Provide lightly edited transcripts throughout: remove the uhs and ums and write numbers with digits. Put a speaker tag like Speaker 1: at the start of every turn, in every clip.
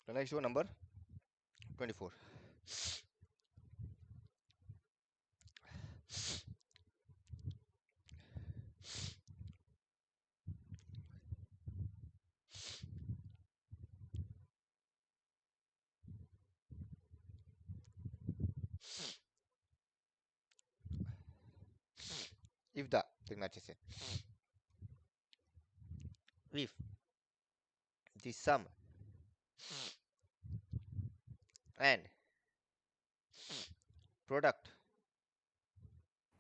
Speaker 1: The next one, number 24. If the, देखना अच्छे से, if the sum and product,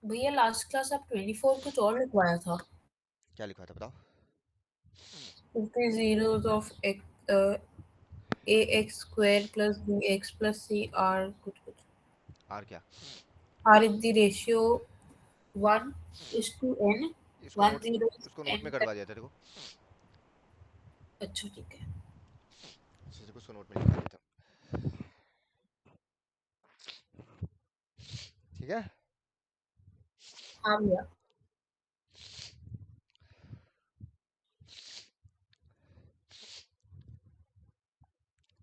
Speaker 2: भैया लास्ट क्लास आप 24 कुछ और लिखवाया था।
Speaker 1: क्या लिखा था बताओ?
Speaker 2: If the zeros of ax square plus bx plus c are कुछ कुछ
Speaker 1: आर क्या?
Speaker 2: are in the ratio 1:n,
Speaker 1: इसको
Speaker 2: 1
Speaker 1: नोट,
Speaker 2: 0
Speaker 1: उसको नोट
Speaker 2: n
Speaker 1: में करवा दिया था देखो।
Speaker 2: अच्छा ठीक है।
Speaker 1: उसको नोट में लिखा दिया था, ठीक है।
Speaker 2: हाँ भैया।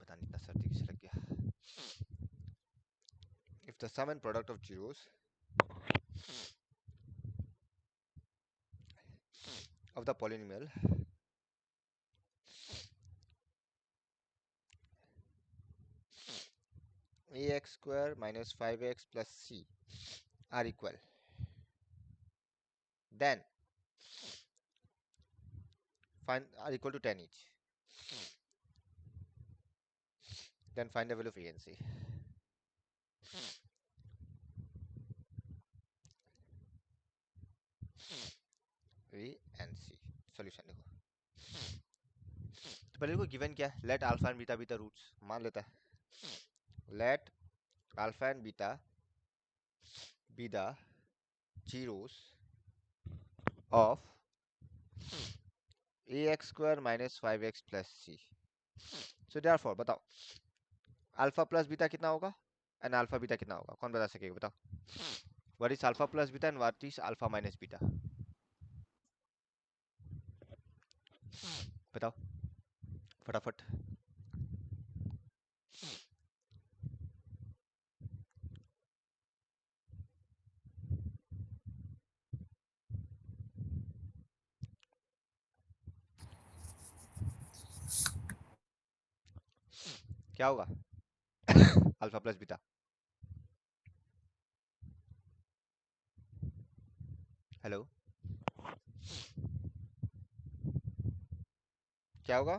Speaker 1: पता नहीं इतना सर्दी किसे लग गया। If the sum and product of zeros of the polynomial ax square minus 5x plus c are equal, then find are equal to 10 each, then find the value of a and c. A and C solution देखो। तो पहले देखो given क्या है, let alpha and beta beta roots मान लेता है, let alpha and beta be the zeros of ax square minus 5x plus c. So therefore बताओ अल्फा प्लस बीटा कितना होगा एंड अल्फा बीटा कितना होगा, कौन बता सकेगा बताओ? What is alpha plus beta and what is alpha minus beta, बताओ फटाफट। क्या होगा अल्फा प्लस बीटा? हेलो, क्या होगा?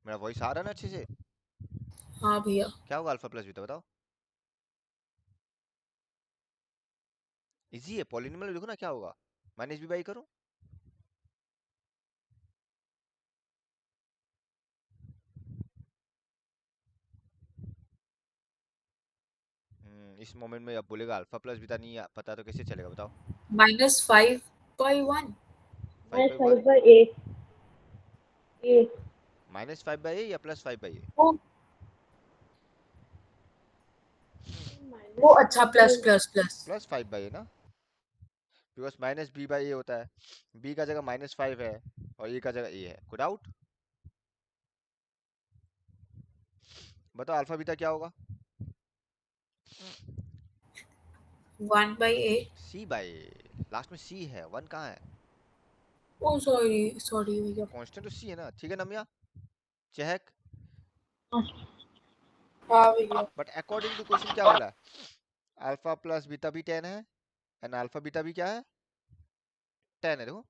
Speaker 1: मेरा वॉइस आ रहा है ना अच्छे से?
Speaker 2: हाँ भैया।
Speaker 1: क्या होगा अल्फा प्लस बीटा बताओ? इजी है, पॉलिनोमियल देखो ना क्या होगा, माइनस बी बाई करो। इस मोमेंट में अब बोलेगा अल्फा प्लस बीटा नहीं पता तो कैसे चलेगा बताओ?
Speaker 2: -5/1
Speaker 1: 5
Speaker 3: minus
Speaker 1: by
Speaker 3: 5
Speaker 1: one,
Speaker 3: by a. A.
Speaker 1: Minus 5 by a या प्लस 5 बाई ए?
Speaker 2: वो
Speaker 3: Minus
Speaker 2: अच्छा
Speaker 3: 5
Speaker 2: plus
Speaker 3: by
Speaker 2: plus plus.
Speaker 1: Plus 5 by a ना, because minus b by a होता है, बी का जगह -5 है और ए का जगह ए है, गुड आउट। बताओ अल्फा बीटा क्या होगा?
Speaker 2: 1/a।
Speaker 1: C by A, last में सी है, वन कहाँ है?
Speaker 2: ओ सॉरी सॉरी भैया।
Speaker 1: कांस्टेंट तो सी है ना, ठीक है नमिया, चेक।
Speaker 2: हाँ भैया।
Speaker 1: बट अकॉर्डिंग टू क्वेश्चन क्या बोला है, अल्फा प्लस बीटा भी 10 है एंड अल्फा बीटा भी क्या है, 10 है। देखो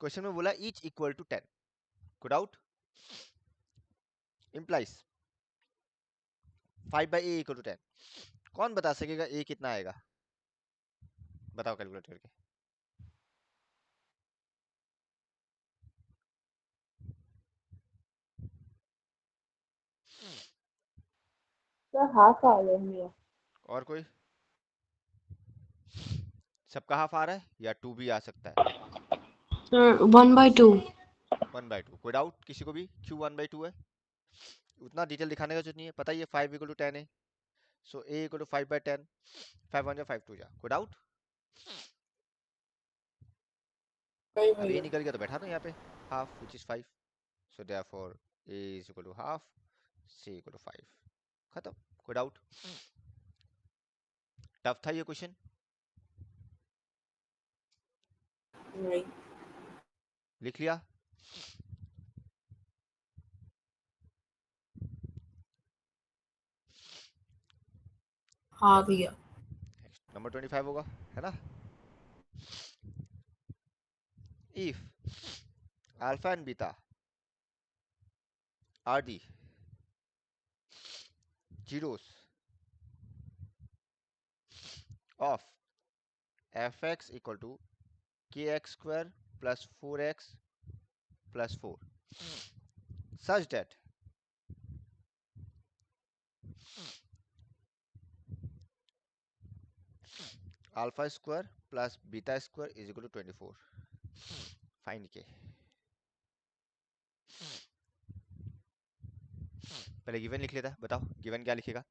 Speaker 1: क्वेश्चन में बोला each equal to 10, good out, implies 5 by a equal to 10। कौन बता सकेगा ए कितना आएगा, बताओ कैलकुलेट करके।
Speaker 3: the half आ गया भैया।
Speaker 1: और कोई? सबका हाफ आ रहा है या 2 भी आ सकता है?
Speaker 3: Sir, 1/2.
Speaker 1: 1/2, कोई डाउट किसी को भी? क्यों 1/2 है? उतना डिटेल दिखाने का जरूरत नहीं है, पता ही है 5 इक्वल टू 10 है, सो ए इक्वल टू 5/10, 5 1 जा 5 2 जा, कोई डाउट?
Speaker 2: वही
Speaker 1: अब
Speaker 2: वही
Speaker 1: a निकल गया तो बैठा दो यहाँ पे half which is 5, so therefore a is equal to half, c equal to 5, खत्म। कोई डाउट? टफ था ये क्वेश्चन?
Speaker 2: वही।
Speaker 1: लिख लिया?
Speaker 2: हाँ भैया।
Speaker 1: नंबर 25 होगा, है ना? if alpha and beta are the zeros of fx equal to kx square plus 4x plus 4 such that alpha square plus beta square is equal to 24, find k। पहले गिवन लिख लेता, बताओ गिवन क्या लिखेगा?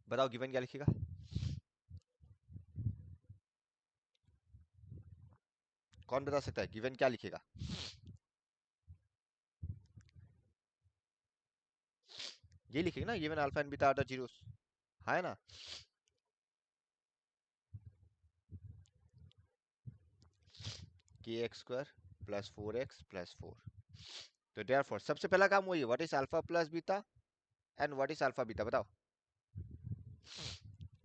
Speaker 1: बताओ गिवन क्या लिखेगा? कौन बता सकता है गिवन क्या लिखेगा? ये लिखेगा ना, given alpha and beta are the zeros, है ना? kx square plus 4x plus 4, तो therefore सबसे पहला काम वही है, what is alpha plus beta and what is alpha beta, बताओ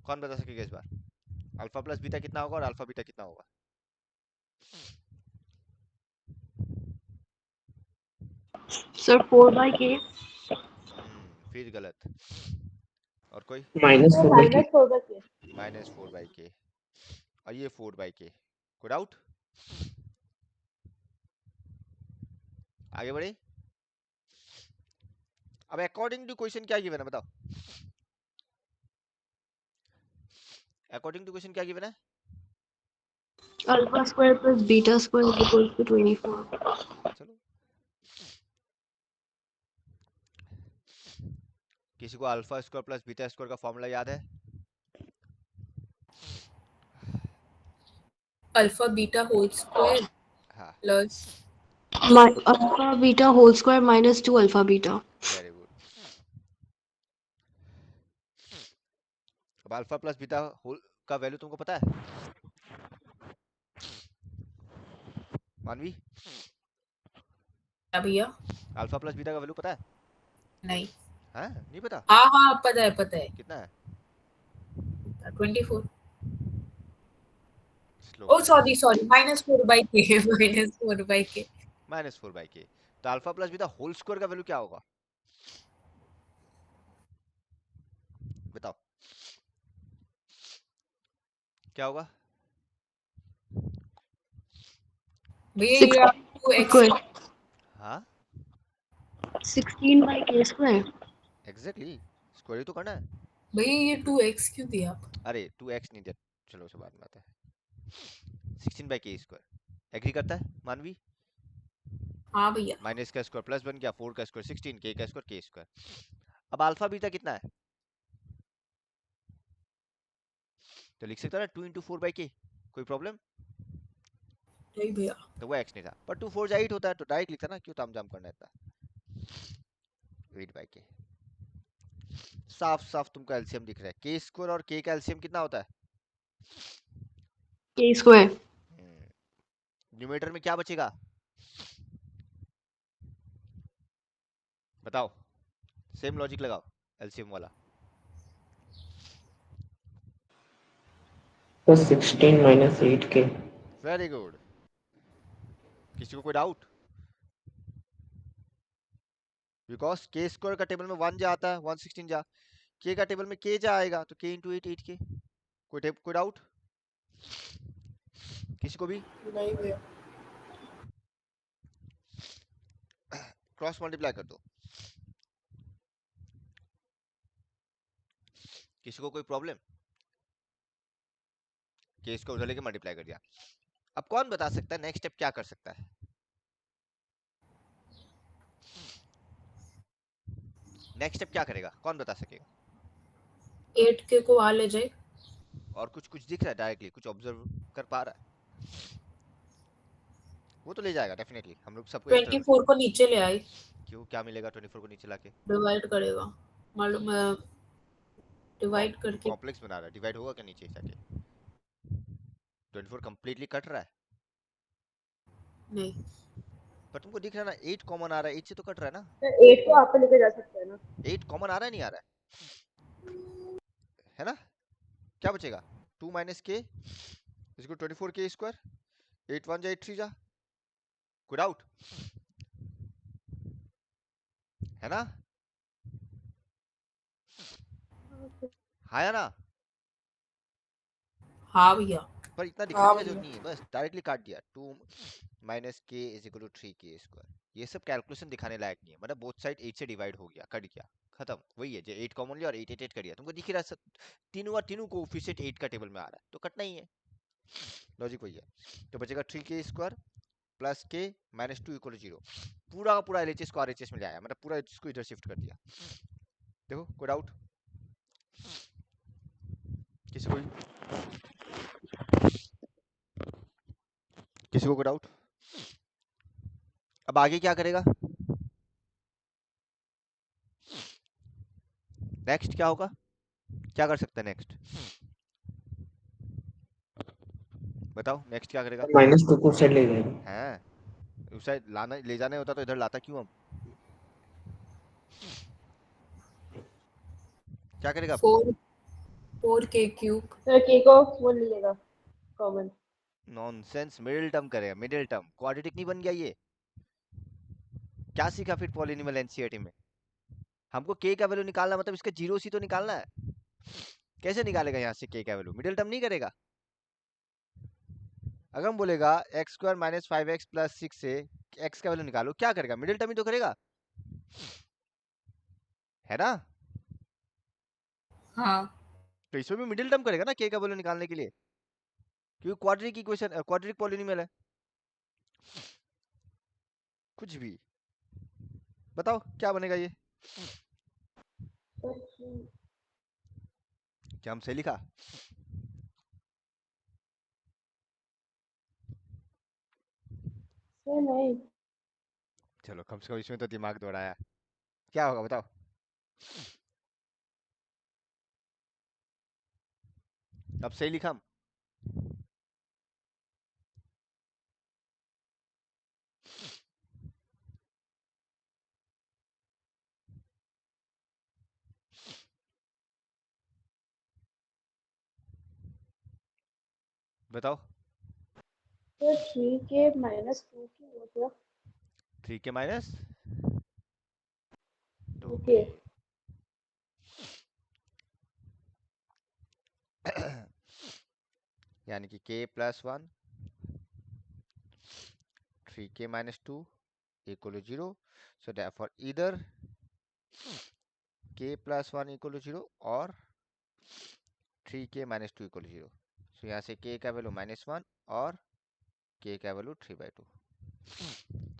Speaker 1: कौन बता सकेगा इस बार? अल्फा प्लस बीटा कितना होगा और अल्फा बीटा कितना होगा?
Speaker 3: Sir, 4/k.
Speaker 1: फिर गलत। और कोई?
Speaker 3: -4/k.
Speaker 1: -4/k, और ये 4/k। कोई डाउट? आगे बढ़े। अब अकॉर्डिंग टू क्वेश्चन क्या गिवन है, बताओ अकॉर्डिंग टू क्वेश्चन क्या गिवन है?
Speaker 3: Alpha square plus beta square is equal to 24.
Speaker 1: चलो, किसी को alpha square plus beta square का फॉर्मूला याद है?
Speaker 2: अल्फा बीटा होल स्क्वायर
Speaker 1: हाँ,
Speaker 2: plus
Speaker 3: Alpha beta whole square minus 2 alpha beta.
Speaker 1: Very good. अब अल्फा प्लस बीटा होल का value तुमको पता है मानवी?
Speaker 2: क्या भैया?
Speaker 1: अल्फा प्लस बीटा का वैल्यू पता है?
Speaker 2: नहीं।
Speaker 1: हाँ, नहीं पता?
Speaker 2: हाँ हाँ पता है पता है।
Speaker 1: कितना है?
Speaker 2: 24।
Speaker 1: Slow
Speaker 2: oh sorry sorry -4/k -4/k।
Speaker 1: -4/k। तो alpha plus beta whole square का वैल्यू क्या होगा, बताओ क्या होगा?
Speaker 2: भैया
Speaker 3: 6
Speaker 2: ये आप 2x
Speaker 3: square.
Speaker 1: हाँ
Speaker 3: 16/k square.
Speaker 1: एग्जैक्टली, स्क्वायर ही तो करना है।
Speaker 2: भैया ये 2x क्यों दिया आप?
Speaker 1: अरे 2x नहीं दिया, चलो उसे बाद में आता है। 16/k स्क्वायर एग्री करता है मानवी?
Speaker 2: हाँ भैया।
Speaker 1: माइनस का स्क्वायर प्लस बन गया, 4 का स्क्वायर 16, k का स्क्वायर k स्क्वायर। अब अल्फा बीटा कितना है, तो लिख सकता है ना 2 इंटू 4/k, कोई प्रॉब्लम?
Speaker 2: नहीं भैया।
Speaker 1: तो वो x नहीं था, पर 2 4 8 होता है तो डायरेक्ट लिखता ना, क्यों तामझाम करना है इतना। 8/k साफ साफ तुमको एलसीएम दिख रहा है, k स्क्वायर और k का एलसीएम कितना होता है?
Speaker 3: K square.
Speaker 1: न्यूमरेटर में क्या बचेगा, बताओ, सेम लॉजिक लगाओ एलसीएम वाला।
Speaker 4: तो 16 minus 8k.
Speaker 1: Very good. किसी को कोई डाउट? बिकॉज के स्क्वायर का टेबल में 1 जा आता है, 116 जा, के का टेबल में के जा आएगा तो के इंटू 8 8k। कोई डाउट किसी को भी?
Speaker 2: नहीं भैया।
Speaker 1: क्रॉस मल्टीप्लाई कर दो, किसी को कोई प्रॉब्लम? के इसको उधर लेके मल्टीप्लाई कर दिया। अब कौन बता सकता है नेक्स्ट स्टेप क्या कर सकता है? नेक्स्ट स्टेप क्या करेगा, कौन बता सकेगा?
Speaker 2: 8k को वहां ले जाए।
Speaker 1: और कुछ दिख रहा है डायरेक्टली, कुछ ऑब्जर्व कर पा रहा है? वो तो ले जाएगा डेफिनेटली, हम लोग सबको एक तरफ।
Speaker 2: 24 को नीचे ले आई,
Speaker 1: क्यों, क्या मिलेगा 24 को नीचे लाके?
Speaker 2: डिवाइड करेगा, मालूम है, डिवाइड करके।
Speaker 1: कॉम्प्लेक्स बना रहा है, डिवाइड होगा क्या नीचे जाके? 24 कंप्लीटली कट रहा है,
Speaker 2: नहीं,
Speaker 1: पर तुमको दिख रहा है ना 8 कॉमन आ रहा है, 8 से तो कट रहा है ना?
Speaker 3: 8 को आप पे लेके जा सकते हैं ना।
Speaker 1: 8 कॉमन आ रहा है, नहीं आ रहा है ना? क्या बचेगा? 2 माइनस के इसको 24 के स्क्वायर, 8 1 जा 8 3 जा, गुड आउट, है ना? हाँ या ना?
Speaker 2: हाँ भैया।
Speaker 1: पर इतना दिखाने का जरूरत नहीं है, बस डायरेक्टली काट दिया। 2 माइनस के इज इक्वल टू 3 के स्क्वायर, ये सब कैलकुलेशन दिखाने लायक नहीं है, मतलब बोथ साइड 8 से डिवाइड हो गया, कट गया, खत्म। वही है जो 8 कॉमन लिया और 8 8 8 कर दिया, तुमको दिख रहा है सब तीनों कोएफिशिएंट 8 का टेबल में आ रहा है, तो कटना ही है, लॉजिक वही है। तो बचेगा 3 के स्क्वायर प्लस के माइनस 2 इक्वल टू 0। पूरा का पूरा एलएचएस को आरएचएस में ले आया, मतलब पूरा इसको इधर शिफ्ट कर दिया। देखो कोई डाउट किसी को? किसी को कोई डाउट? अब आगे क्या करेगा? नेक्स्ट क्या होगा, क्या कर सकते हैं नेक्स्ट? बताओ नेक्स्ट क्या करेगा?
Speaker 4: -2 को साइड ले जाएगा।
Speaker 1: हैं, उस साइड लाना ले जाने होता तो इधर लाता क्यों? हम क्या करेगा?
Speaker 2: 4k cube.
Speaker 3: सर के को वो ले लेगा कॉमन।
Speaker 1: नॉनसेंस, मिडिल टर्म करेगा, मिडिल टर्म। क्वाड्रेटिक नहीं बन गया ये? क्या सीखा फिर पॉलिनॉमियल एनसीईआरटी में? हमको के का वैल्यू निकालना, मतलब इसका जीरो सी तो निकालना है। कैसे निकालेगा यहाँ से के का वैल्यू? मिडिल टर्म नहीं करेगा। अगर हम बोलेगा x square minus 5x plus 6 से एक्स का वैल्यू निकालो, क्या करेगा? मिडिल टर्म ही तो करेगा, है ना?
Speaker 2: हाँ
Speaker 1: तो इसमें भी मिडिल टर्म करेगा ना के का वैल्यू निकालने के लिए, क्योंकि क्वाड्रेटिक इक्वेशन, क्वाड्रेटिक पॉलिनॉमियल है। कुछ भी बताओ क्या बनेगा ये? क्या हम सही लिखा?
Speaker 3: सर नहीं,
Speaker 1: चलो कम से कम इसमें तो दिमाग दौड़ाया। क्या होगा बताओ? अब सही लिखा हम? बताओ।
Speaker 3: सर 3k -2 की हो गया।
Speaker 1: 3 के माइनस 2
Speaker 3: ओके,
Speaker 1: के यानी कि k plus 1 3k minus 2 equal to 0. So therefore either k plus 1 equal to 0 or 3k minus 2 equal to 0. So यहाँ से k का वैल्यू -1 और k का वैल्यू 3/2।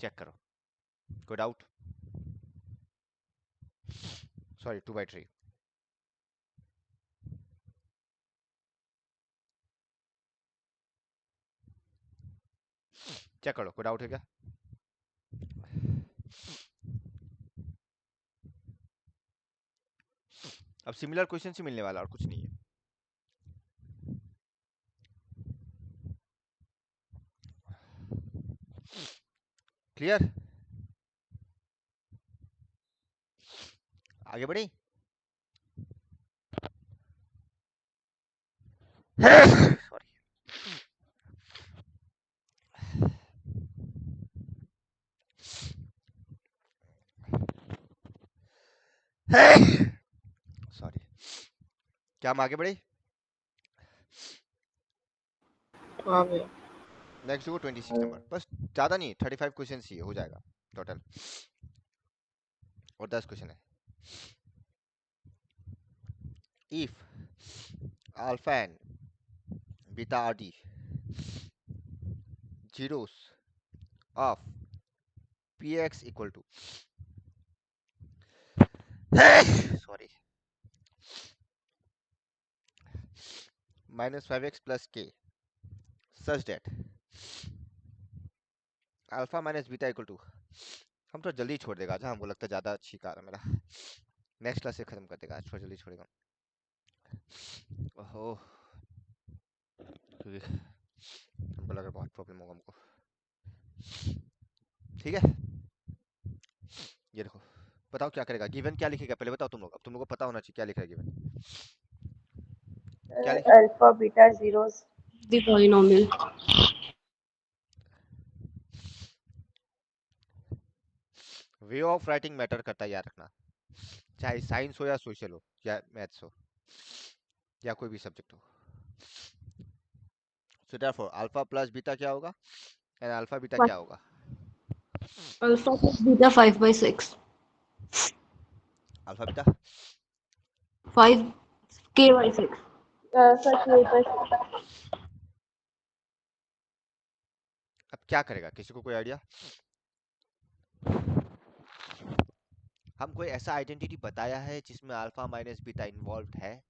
Speaker 1: चेक करो, कोई डाउट? सॉरी 2/3। चेक करो, कोई डाउट है क्या? अब सिमिलर क्वेश्चन से मिलने वाला और कुछ नहीं है। क्लियर? आगे बढ़ी? सॉरी, सॉरी, क्या हम आगे बढ़े?
Speaker 2: हाँ भैया।
Speaker 1: नेक्स्ट देखो 26 नंबर, बस ज्यादा नहीं, 35 क्वेश्चन ही हो जाएगा टोटल, और 10 क्वेश्चन है। If alpha and beta are the zeros of px equal to sorry, minus 5x plus k such that alpha minus beta equal to, हम तो जल्दी छोड़ देगा, जहाँ हमको लगता है ज़्यादा अच्छी कार है मेरा, नेक्स्ट क्लास से खत्म कर देगा, आज थोड़ा जल्दी छोड़ेगा। ओहो, क्योंकि हमको लगा बहुत प्रॉब्लम होगा हमको। ठीक है, ये देखो, बताओ क्या करेगा, गिवन क्या लिखेगा पहले बताओ तुम लोग, अब तुम लोग को पता होना चाहिए क्या लिख रहा है गिवन, क्या लिख,
Speaker 3: Alpha, beta, zeros. The polynomial.
Speaker 1: Way of writing matter करता है, याद रखना, चाहे साइंस हो या सोशल हो या मैथ्स हो या कोई भी सब्जेक्ट हो। So therefore alpha plus beta क्या होगा एंड अल्फा बीटा क्या होगा,
Speaker 3: Alpha plus beta 5 by 6.
Speaker 1: Alpha beta
Speaker 3: 5 k by 6. Alpha k by 6.
Speaker 1: अब क्या करेगा, किसी को कोई आइडिया, हम कोई ऐसा आइडेंटिटी बताया है जिसमें अल्फा माइनस बीटा इन्वॉल्व है,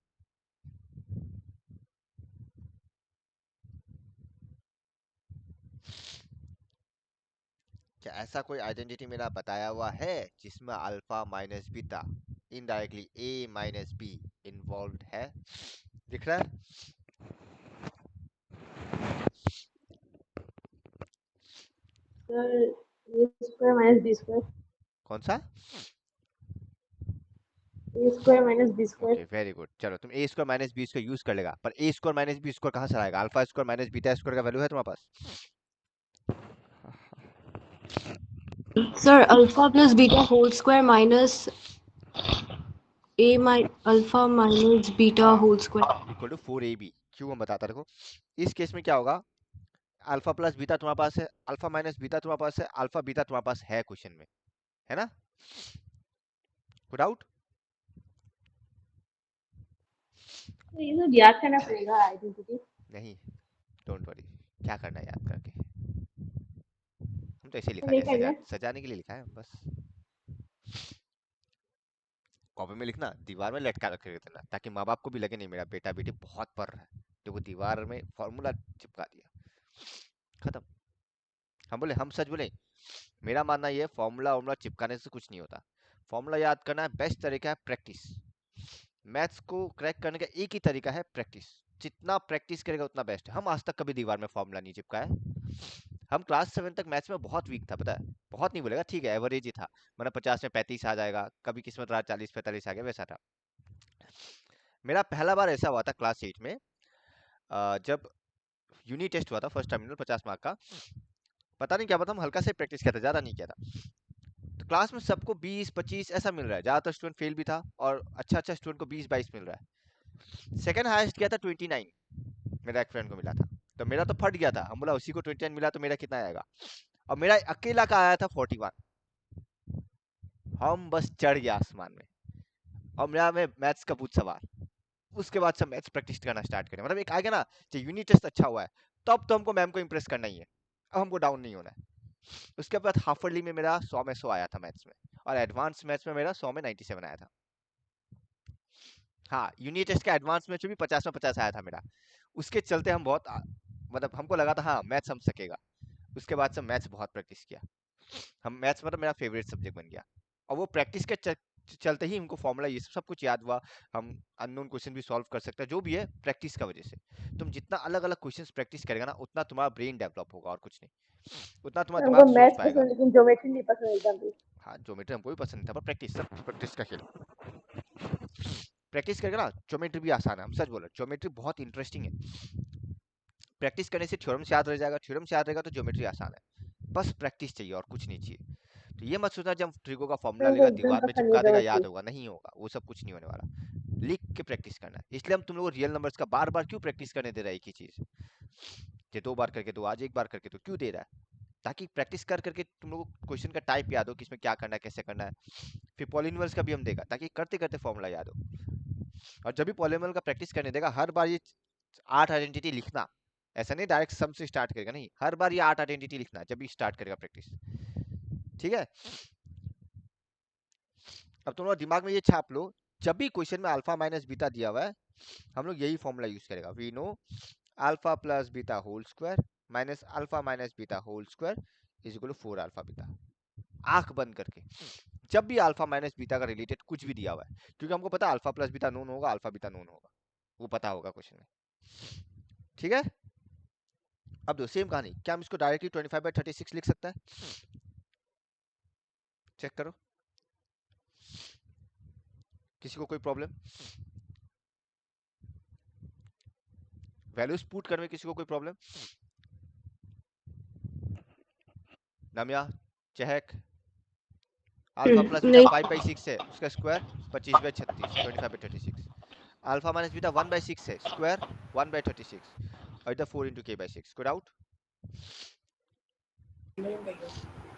Speaker 1: क्या ऐसा कोई आइडेंटिटी मेरा बताया हुआ है जिसमें alpha minus beta indirectly A minus be involve है, दिख रहा है,
Speaker 3: Sir, a square minus b square.
Speaker 1: कौन सा,
Speaker 3: A square minus b square.
Speaker 1: Okay very good, चलो तुम a square minus b square use कर लेगा, पर a square minus b square कहाँ से आएगा, alpha square minus beta square का वैल्यू है तुम्हारे पास,
Speaker 3: Sir, alpha plus beta whole square minus alpha minus beta whole square.
Speaker 1: Equal to 4ab, क्यों हम बताता, देखो इस केस में क्या होगा, अल्फा प्लस बीटा तुम्हारे पास है, अल्फा माइनस बीटा तुम्हारे पास है, अल्फा बीटा तुम्हारे पास है क्वेश्चन में, है ना, कोई डाउट,
Speaker 3: ये तो याद करना पड़ेगा आइडेंटिटी।
Speaker 1: नहीं, डोंट वरी, क्या करना है याद करके, हम तो ऐसे लिखा
Speaker 3: नहीं
Speaker 1: है,
Speaker 3: करना।
Speaker 1: सजाने के लिए लिखा है बस, कॉपी में लिखना, दीवार में लटका रखे देना, ताकि माँ बाप को भी लगे नहीं मेरा बेटा बेटी बहुत पढ़ रहा है, तो वो दीवार में फॉर्मूला चिपका दिया, खत्म। हम बोले, हम सच बोले, मेरा मानना ये फॉर्मूला वॉर्मूला चिपकाने से कुछ नहीं होता, फॉर्मूला याद करना है बेस्ट तरीका है प्रैक्टिस, मैथ्स को क्रैक करने का एक ही तरीका है प्रैक्टिस, जितना प्रैक्टिस करेगा उतना बेस्ट है। हम आज तक कभी दीवार में फॉर्मूला नहीं चिपकाया, हम क्लास 7 तक मैथ्स में बहुत वीक था, पता है, बहुत नहीं बोलेगा, ठीक है एवरेज ही था, मतलब 50 में 35 आ जाएगा, कभी किस्मत रहा 40 45 आ गया, वैसा था। मेरा पहला बार ऐसा हुआ था क्लास 8 में, जब यूनिट टेस्ट हुआ था फर्स्ट टर्मिनल 50 मार्क का, पता नहीं क्या पता, हम हल्का से प्रैक्टिस किया था, ज़्यादा नहीं किया था, तो क्लास में सबको 20 25 ऐसा मिल रहा है, ज़्यादातर स्टूडेंट फेल भी था और अच्छा अच्छा स्टूडेंट को 20 22 मिल रहा है, सेकंड हाईएस्ट गया था 29, मेरा एक फ्रेंड को मिला था, तो मेरा तो फट गया था, हम बोला उसी को 29 मिला तो मेरा कितना आएगा, और मेरा अकेला का आया था 41, हम बस चढ़ गया आसमान में, और मेरा में मैथ्स का पूछ सवाल, उसके बाद से मैथ्स प्रैक्टिस करना स्टार्ट करें, मतलब एक आ गया ना, जो यूनिट टेस्ट अच्छा हुआ है तब तो हमको मैम को इंप्रेस करना ही है, अब हमको डाउन नहीं होना है। उसके बाद हाफ ईयरली में मेरा 100 में 100 आया था मैथ्स में, और एडवांस मैथ्स में मेरा 100 में 97 आया था, हाँ यूनिट टेस्ट का एडवांस मैथ्स में भी 50 में 50 आया था मेरा, उसके चलते हम बहुत मतलब हमको लगा था हाँ मैथ्स हम सकेगा, उसके बाद से मैथ्स बहुत प्रैक्टिस किया, हम मैथ्स मतलब मेरा फेवरेट सब्जेक्ट बन गया, और वो प्रैक्टिस के चलते ही हमको फॉर्मूला ये सब कुछ याद हुआ, हम अननोन क्वेश्चन भी सॉल्व कर सकते हैं, जो भी है प्रैक्टिस का वजह से, तुम जितना अलग अलग क्वेश्चंस प्रैक्टिस करेगा ना उतना तुम्हारा ब्रेन डेवलप होगा और कुछ नहीं, उतना तुम्हारा
Speaker 3: हमको
Speaker 1: दिमाग सोच
Speaker 3: मैथ्स
Speaker 1: पाएगा।
Speaker 3: पसंद लेकिन ज्योमेट्री नहीं पसंद एकदम भी।
Speaker 1: हाँ ज्योमेट्री हमको भी पसंद था, पर प्रैक्टिस, सब प्रैक्टिस का खेल, प्रैक्टिस करेगा ना ज्योमेट्री भी आसान है, हम सच बोल रहे, ज्योमेट्री बहुत इंटरेस्टिंग है, प्रैक्टिस करने से थ्योरम्स याद रह जाएगा, थ्योरम्स याद रहेगा तो ज्योमेट्री आसान है, बस प्रैक्टिस चाहिए और कुछ नहीं चाहिए। तो ये मत सोचना जब ट्रिको का फॉर्मूला
Speaker 3: हमको
Speaker 1: लेगा
Speaker 3: एकदम
Speaker 1: दीवार में
Speaker 3: पसंद नहीं
Speaker 1: चिपका देगा
Speaker 3: ज्योमेट्री।
Speaker 1: याद होगा, नहीं होगा, वो सब कुछ नहीं होने वाला, लिख के प्रैक्टिस करना है, इसलिए हम तुम लोग को रियल नंबर्स का बार बार क्यों प्रैक्टिस करने दे रहा है एक ही चीज, ये 2 बार करके तो आज 1 बार करके तो क्यों दे रहा है, ताकि प्रैक्टिस कर करके तुम लोग को क्वेश्चन का टाइप याद हो कि इसमें क्या करना है कैसे करना है, फिर पॉलिनोमियल्स का भी हम देगा ताकि करते करते फॉर्मूला याद हो, और जब भी पॉलिनोमियल का प्रैक्टिस करने देगा हर बार ये 8 आइडेंटिटी लिखना, ऐसा नहीं डायरेक्ट सम से स्टार्ट करेगा, नहीं हर बार ये 8 आइडेंटिटी लिखना जब भी स्टार्ट करेगा प्रैक्टिस, ठीक है। अब तुम लोग दिमाग में ये छाप लो, जब भी क्वेश्चन में अल्फा माइनस बीटा दिया हुआ है हम लोग यही फॉर्मूला यूज करेगा। We know alpha plus beta whole square minus alpha minus beta whole square is equal to 4 alpha beta. आंख बंद करके जब भी अल्फा माइनस बीटा का रिलेटेड कुछ भी दिया हुआ है, क्योंकि हमको पता है अल्फा प्लस बीटा नोन होगा, अल्फा बीटा नोन होगा, वो पता होगा क्वेश्चन में। ठीक है, अब दो सेम कहानी, क्या हम इसको डायरेक्टली 25/36 लिख सकता है? चेक करो, किसी को कोई प्रॉब्लम? वैल्यूज पुट करने में किसी को कोई प्रॉब्लम? नम्या, चहक, अल्फा प्लस बीटा
Speaker 3: नहीं
Speaker 1: 5/6 है, उसका स्क्वायर 25/36, 25/36। अल्फा माइनस बीटा 1/6 है, स्क्वायर 1/36, और इधर 4 into k/6। कोई डाउट?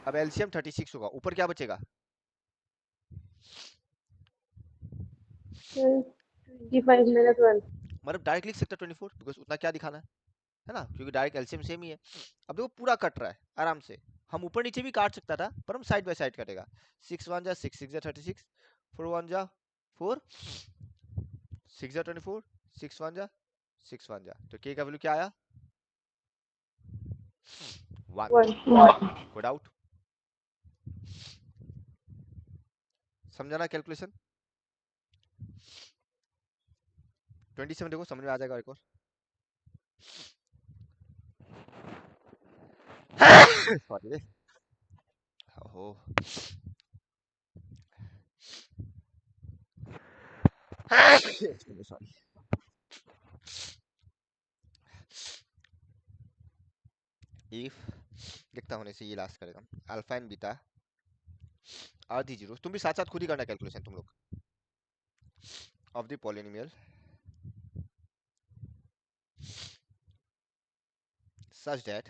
Speaker 1: अब एलसीएम 36 होगा, ऊपर क्या बचेगा?
Speaker 3: 25 minus 1
Speaker 1: मतलब डायरेक्ट लिख सकते 24, बिकॉज उतना क्या दिखाना है ना, क्योंकि डायरेक्ट एलसीएम सेम ही है। अब देखो पूरा कट रहा है आराम से, हम ऊपर नीचे भी काट सकता था पर हम साइड बाय साइड कटेगा। 6 1 जा 6 6 जा 36, 4 1 जा 4, 6 जा 24, 6 1 जा 6 1 जा, तो k का वैल्यू क्या आया? 1।
Speaker 3: 1
Speaker 1: कोई डाउट? समझाना कैलकुलेशन? 27 देखो समझ में आ जाएगा एक और। सॉरी, ओहो सॉरी। इफ दिखता होने से ये लास्ट करेगा, alpha and beta are the zero, तुम भी साथ साथ खुद ही करना कैलकुलेशन तुम लोग, of the polynomial such that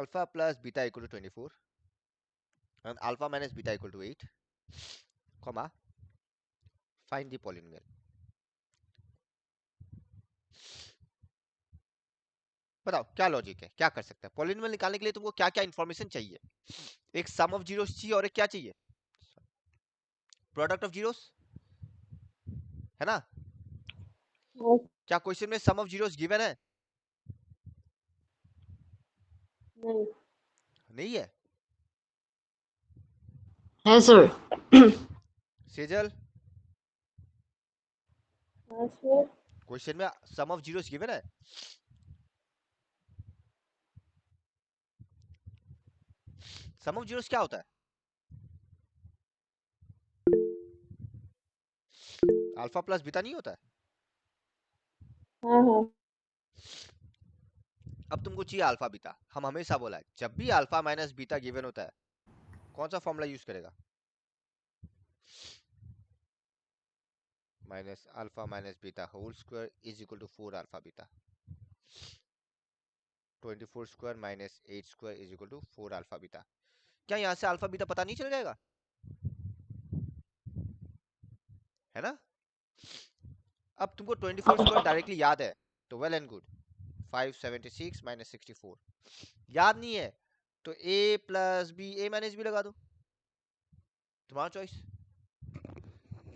Speaker 1: alpha plus beta equal to 24 and alpha minus beta equal to 8, comma find the polynomial। बताओ क्या लॉजिक है, क्या कर सकते हैं? पॉलिनोमियल निकालने के लिए तुमको क्या क्या इंफॉर्मेशन चाहिए? एक सम ऑफ जीरोस चाहिए और एक क्या चाहिए? प्रोडक्ट ऑफ जीरोस, है ना? क्या क्वेश्चन में सम ऑफ जीरोस गिवन है?
Speaker 3: नहीं
Speaker 1: नहीं है।
Speaker 3: है सर।
Speaker 1: सेजल,
Speaker 3: सर
Speaker 1: क्वेश्चन में सम ऑफ जीरोस गिवन है? सम ऑफ जीरोस क्या होता है? अल्फा प्लस बीटा नहीं होता है?
Speaker 3: हाँ हाँ
Speaker 1: अब तुमको चाहिए अल्फा बीटा, हम हमेशा बोला है जब भी अल्फा माइनस बीटा गिवन होता है कौन सा फॉर्मूला यूज करेगा? Minus alpha minus beta whole square is equal to 4 alpha beta. 24 square minus 8 square is equal to 4 alpha beta. क्या यहाँ से अल्फा बीटा पता नहीं चल जाएगा? है ना? अब तुमको 24 स्क्वायर डायरेक्टली याद है तो वेल एंड गुड, 576 माइनस 64। याद नहीं है तो a plus b a minus b लगा दो, तुम्हारा चॉइस।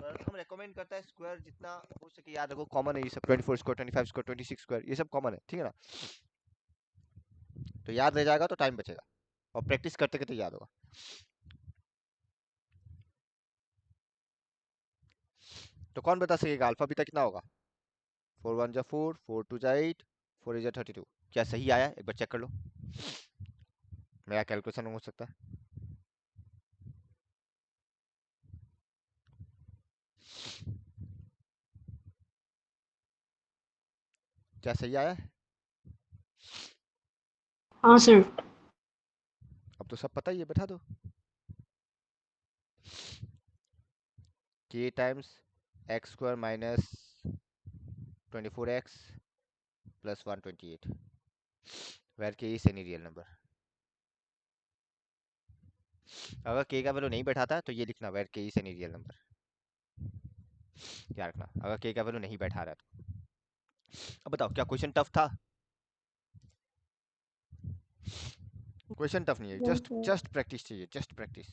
Speaker 1: पर हम रेकमेंड करता है स्क्वायर जितना हो सके याद रखो, कॉमन है ये सब, 24 स्क्वायर 25 स्क्वायर 26 स्क्वायर ये सब कॉमन है, ठीक है ना? तो याद रह जाएगा तो टाइम बचेगा और प्रैक्टिस करते करते याद होगा। तो कौन बता सकेगा अल्फा बीटा कितना होगा? 4 1 जा 4, 4 2 जा 8, 4 8 जा 32। क्या सही आया? एक बार चेक कर लो, मेरा कैलकुलेशन हो सकता है। क्या सही आया?
Speaker 3: हाँ सर।
Speaker 1: अब तो सब पता ही है, बैठा दो। k times x square minus 24x plus 128 where k is any real number. अगर k का वैल्यू नहीं बैठाता तो ये लिखना where k is any real number, क्या रखना अगर k का वैल्यू नहीं बैठा रहा तो। अब बताओ क्या क्वेश्चन टफ था? क्वेश्चन टफ नहीं है, जस्ट प्रैक्टिस चाहिए, जस्ट प्रैक्टिस।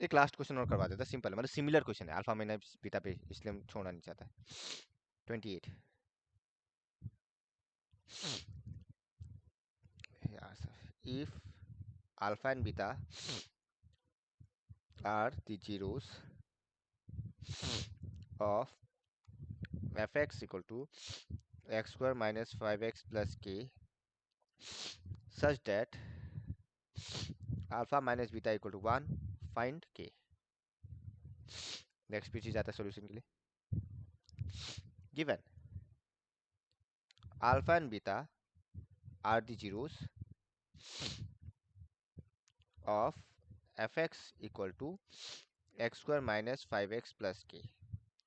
Speaker 1: एक लास्ट क्वेश्चन और करवा देता, सिंपल मतलब सिमिलर क्वेश्चन है अल्फा माइनस बीटा पे, इसलिए हम छोड़ना नहीं चाहता। 28 if alpha and beta are the zeros of fx equal to x square minus 5x plus k such that alpha minus beta equal to 1, find k। Next पीछे जाता है सॉल्यूशन के लिए। Given alpha and beta are the zeros of fx equal to x square minus 5x plus k।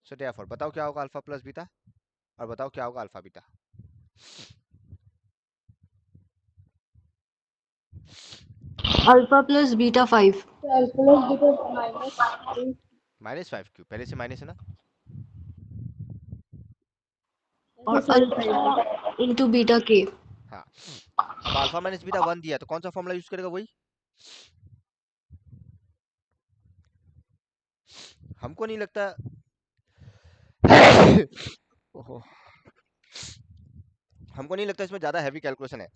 Speaker 1: So therefore बताओ क्या होगा alpha plus beta, और बताओ क्या होगा alpha beta.
Speaker 3: Alpha plus beta 5
Speaker 1: -5 क्यों, पहले से माइनस है ना।
Speaker 3: और अल्फा इंटू बीटा के।
Speaker 1: हाँ, अब अल्फा माइनस बीटा 1 दिया तो कौन सा फॉर्मूला यूज करेगा, वही। हमको नहीं लगता ओहो, हमको नहीं लगता इसमें ज्यादा हैवी कैलकुलेशन है।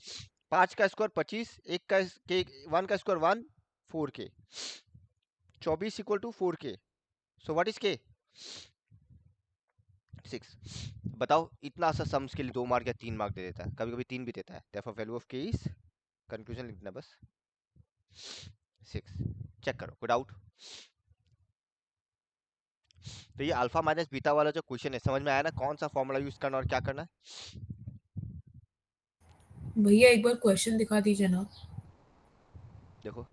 Speaker 1: 5 का स्क्वायर 25, 1 का के 1 का square 1, 4k, 24 equal to 4k। So what is k 6। बताओ इतना सा सम्स के लिए 2 मार्क या 3 मार्क दे देता है, कभी कभी 3 भी देता है। देयरफॉर वैल्यू ऑफ के इज, कंक्लूजन लिख देना बस 6। चेक करो, कोई डाउट। तो ये अल्फा माइनस बीटा वाला जो क्वेश्चन है, समझ में आया ना, कौन सा फॉर्मूला यूज करना और क्या करना है।
Speaker 2: भैया एक बार क्वेश्चन दिखा दीजिए ना।
Speaker 1: देखो